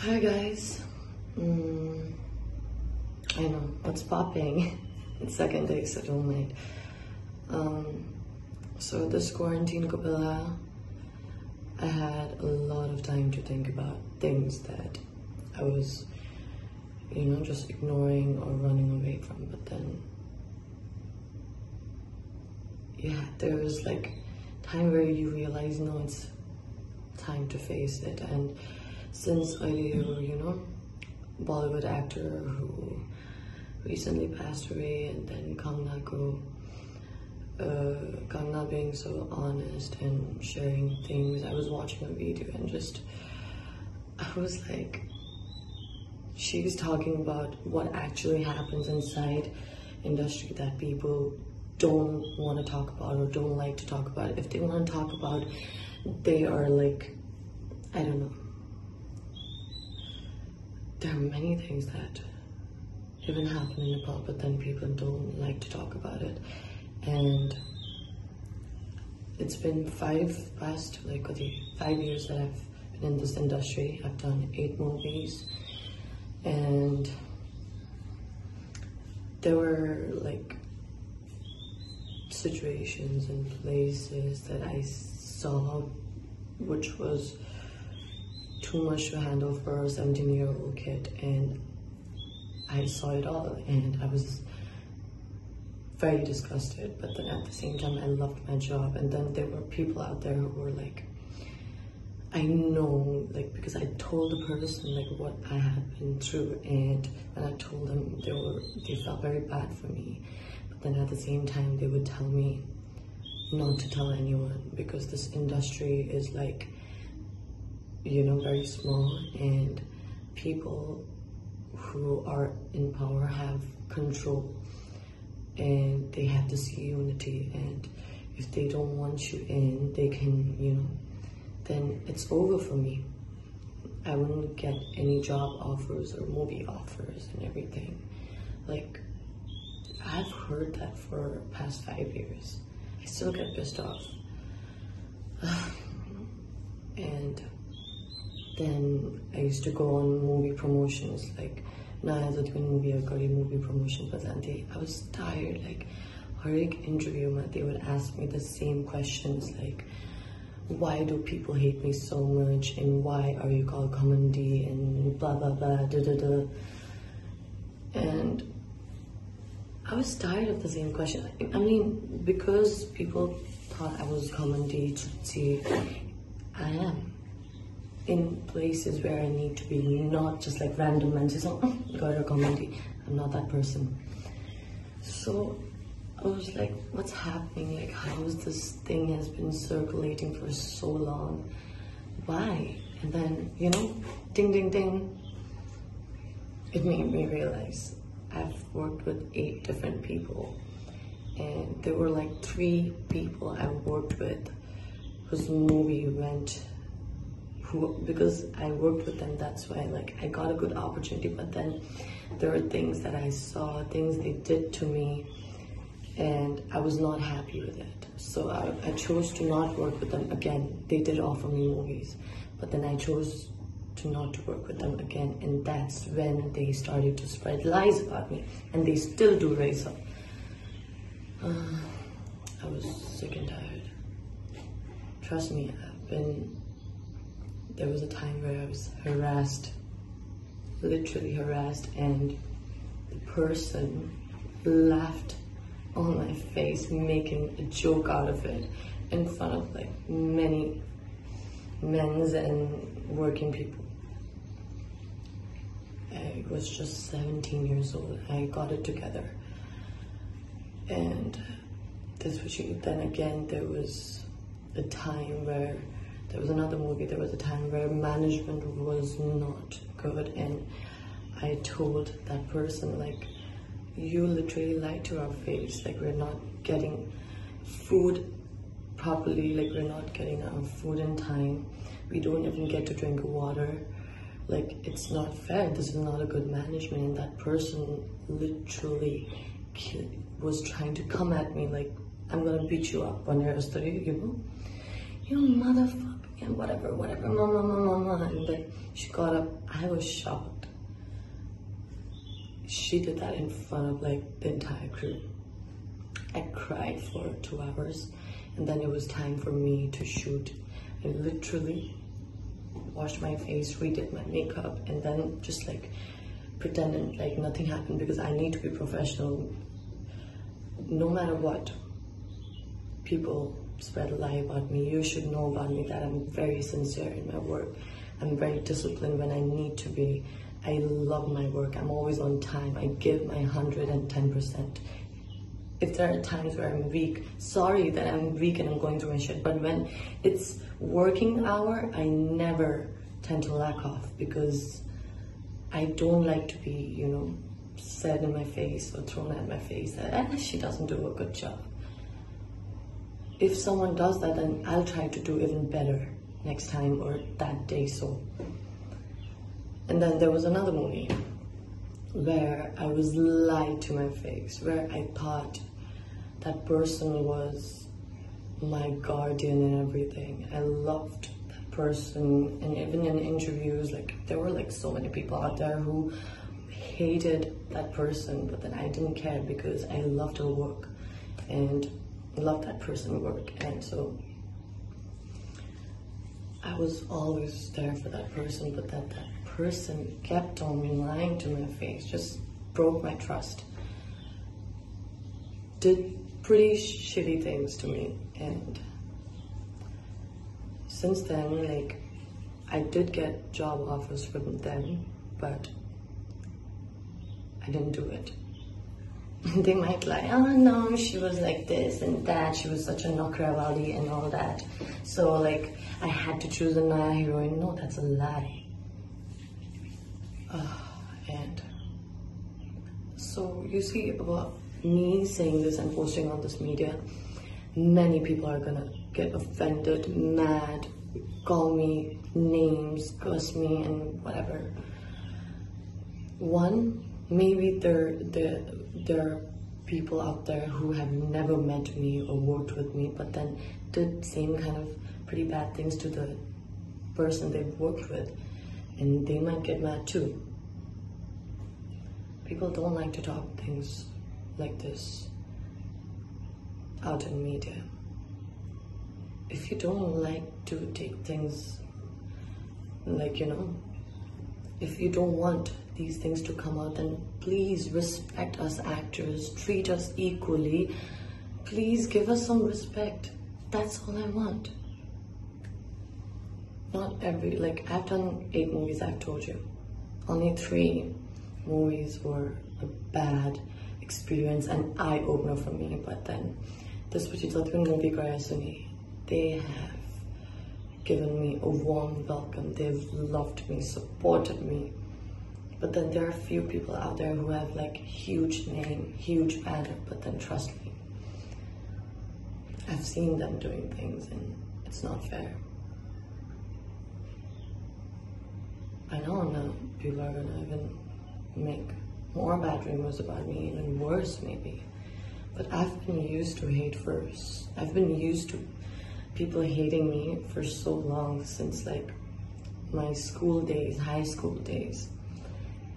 Hi guys. I know what's popping. It's second day, so don't mind. So this quarantine Kapila, I had a lot of time to think about things that I was, just ignoring or running away from. But then, yeah, there was like time where you realize, no, it's time to face it. And since Bollywood actor who recently passed away, and then Kangna being so honest and sharing things, I was watching a video and I was like, she's talking about what actually happens inside industry that people don't want to talk about or don't like to talk about. If they want to talk about, they are like, I don't know. There are many things that even happen in Nepal, but then people don't like to talk about it. And it's been 5 years that I've been in this industry. I've done 8 movies, and there were like situations and places that I saw which was too much to handle for a 17-year-old kid, and I saw it all and I was very disgusted. But then at the same time, I loved my job. And then there were people out there who were like, I know, like, because I told the person like what I had been through, and when I told them, they felt very bad for me. But then at the same time, they would tell me not to tell anyone, because this industry is like, very small, and people who are in power have control, and they have this unity, and if they don't want you in, they can, then it's over for me. I wouldn't get any job offers or movie offers and everything. Like, I've heard that for past 5 years. I still get pissed off. And then I used to go on movie promotions, like, movie promotion, but then I was tired. Like, every interview, they would ask me the same questions, like, why do people hate me so much, and why are you called Commandee, and blah blah blah, da da da. And I was tired of the same question. I mean, because people thought I was Commandee, I am in places where I need to be, not just like random men say, got a Commandee. I'm not that person. So I was like, what's happening? Like, how is this thing has been circulating for so long? Why? And then, ding ding ding, it made me realize I've worked with 8 different people, and there were like 3 people I worked with whose movie went, because I worked with them, that's why I got a good opportunity. But then there were things that I saw, things they did to me, and I was not happy with it. So I chose to not work with them again. They did offer me movies, but then I chose to not to work with them again, and that's when they started to spread lies about me, and they still do right so. I was sick and tired. Trust me, there was a time where I was harassed, literally harassed, and the person laughed on my face, making a joke out of it in front of like many men's and working people. I was just 17 years old. I got it together. And then again, there was a time where there was another movie, there was a time where management was not good, and I told that person, like, you literally lied to our face, like, we're not getting food properly, like, we're not getting our food in time, we don't even get to drink water, like, it's not fair, this is not a good management. And that person literally was trying to come at me like, I'm gonna beat you up on your study, you motherfucker, and whatever, mama. And then she got up. I was shocked. She did that in front of like the entire crew. I cried for 2 hours, and then it was time for me to shoot. I literally washed my face, redid my makeup, and then just like pretended like nothing happened, because I need to be professional. No matter what people spread a lie about me, you should know about me that I'm very sincere in my work. I'm very disciplined when I need to be. I love my work. I'm always on time. I give my 110%. If there are times where I'm weak, sorry that I'm weak and I'm going through my shit, but when it's working hour, I never tend to lack off, because I don't like to be, you know, said in my face or thrown at my face that she doesn't do a good job. If someone does that, then I'll try to do even better next time or that day. So, and then there was another movie where I was lied to my face, where I thought that person was my guardian and everything. I loved that person, and even in interviews, like there were like so many people out there who hated that person, but then I didn't care because I loved her work and loved that person's work. And so I was always there for that person, but that person kept on lying to my face, just broke my trust, did pretty shitty things to me. And since then, like, I did get job offers from them, but I didn't do it. They might lie, oh no, she was like this and that, she was such a Nakrawali and all that, so like I had to choose a Naya heroine. No, that's a lie. And so you see, about me saying this and posting on this media, many people are gonna get offended, mad, call me names, curse me and whatever. One, maybe there are people out there who have never met me or worked with me, but then did same kind of pretty bad things to the person they've worked with, and they might get mad too. People don't like to talk things like this out in media. If you don't like to take things like, you know, if you don't want these things to come out, then please respect us actors, treat us equally. Please give us some respect. That's all I want. Not every, like, I've done 8 movies, I've told you. Only 3 movies were a bad experience, an eye-opener for me. But then this particular movie, they have given me a warm welcome. They've loved me, supported me. But then there are a few people out there who have like huge name, huge banner, but then trust me, I've seen them doing things and it's not fair. I know now people are gonna even make more bad rumors about me, even worse maybe. But I've been used to hate first. I've been used to people hating me for so long, since like my school days, high school days.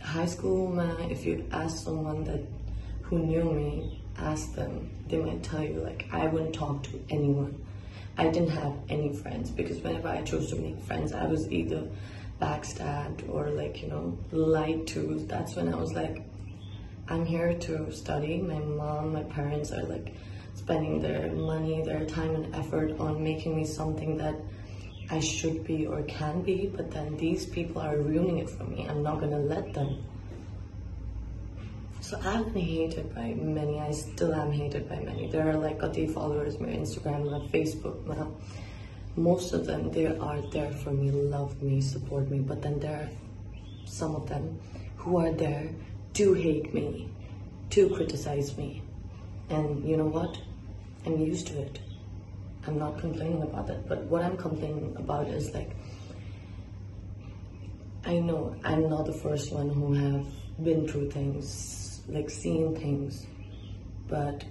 High school, man, if you ask someone that who knew me, ask them, they might tell you like I wouldn't talk to anyone. I didn't have any friends, because whenever I chose to make friends, I was either backstabbed or like, you know, lied to. That's when I was like, I'm here to study. My mom, my parents are like spending their money, their time and effort on making me something that I should be or can be, but then these people are ruining it for me. I'm not gonna let them. So I've been hated by many. I still am hated by many. There are like 30 followers on my Instagram, my Facebook now. Most of them, they are there for me, love me, support me, but then there are some of them who are there to hate me, to criticize me. And you know what? I'm used to it. I'm not complaining about that, but what I'm complaining about is like, I know I'm not the first one who have been through things, like seen things, but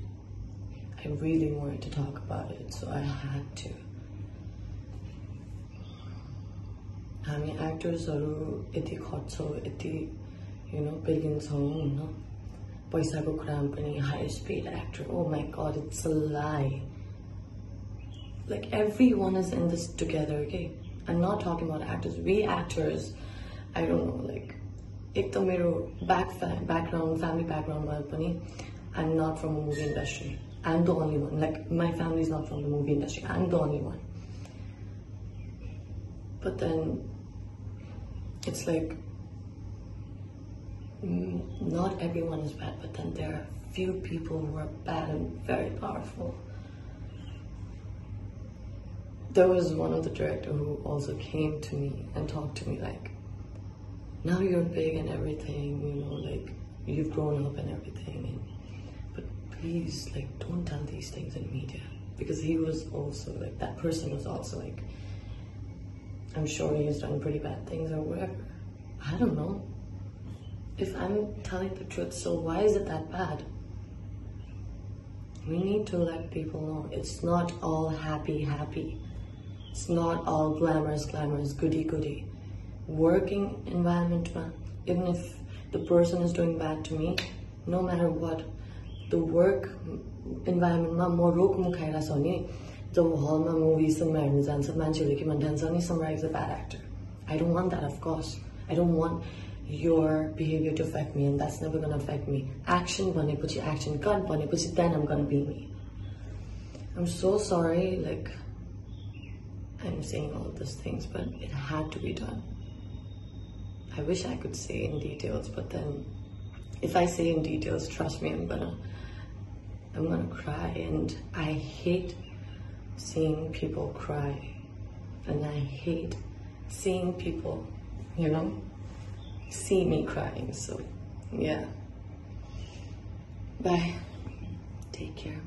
I really wanted to talk about it, so I had to. हामी एक्टर्सहरू यति खट्छौँ यति पेलिन्छौँ होइन पैसाको कुरामा पनि highest paid actor. Oh my god, it's a lie. Like everyone is in this together, okay? I'm not talking about actors. We actors, I don't know, like ek ta mero background, family background ma pani I'm not from the movie industry. I'm the only one. Like my family is not from the movie industry. I'm the only one. But then it's like not everyone is bad, but then there are few people who are bad and very powerful. There was one of the director who also came to me and talked to me like, now you're big and everything, like you've grown up and everything, but please, like, don't tell these things in media. Because he was also like, that person was also like, I'm sure he's done pretty bad things or whatever. I don't know. If I'm telling the truth, so why is it that bad? We need to let people know it's not all happy. It's not all glamorous, goody. Working environment, even if the person is doing bad to me, no matter what, the work environment ma mo rok mu khaira cha ni jab hall ma movies ma hernu jancha manchele ke bhanन्छ ni Samragyee is a bad actor. I don't want that, of course. I don't want your behavior to affect me, and that's never going to affect me. Action bhanepachi action, cut bhanepachi then I'm going to be me. I'm so sorry, like I'm saying all of these things, but it had to be done. I wish I could say in details, but then if I say in details, trust me, I'm gonna cry, and I hate seeing people cry, and I hate seeing people, see me crying. So yeah, bye, take care.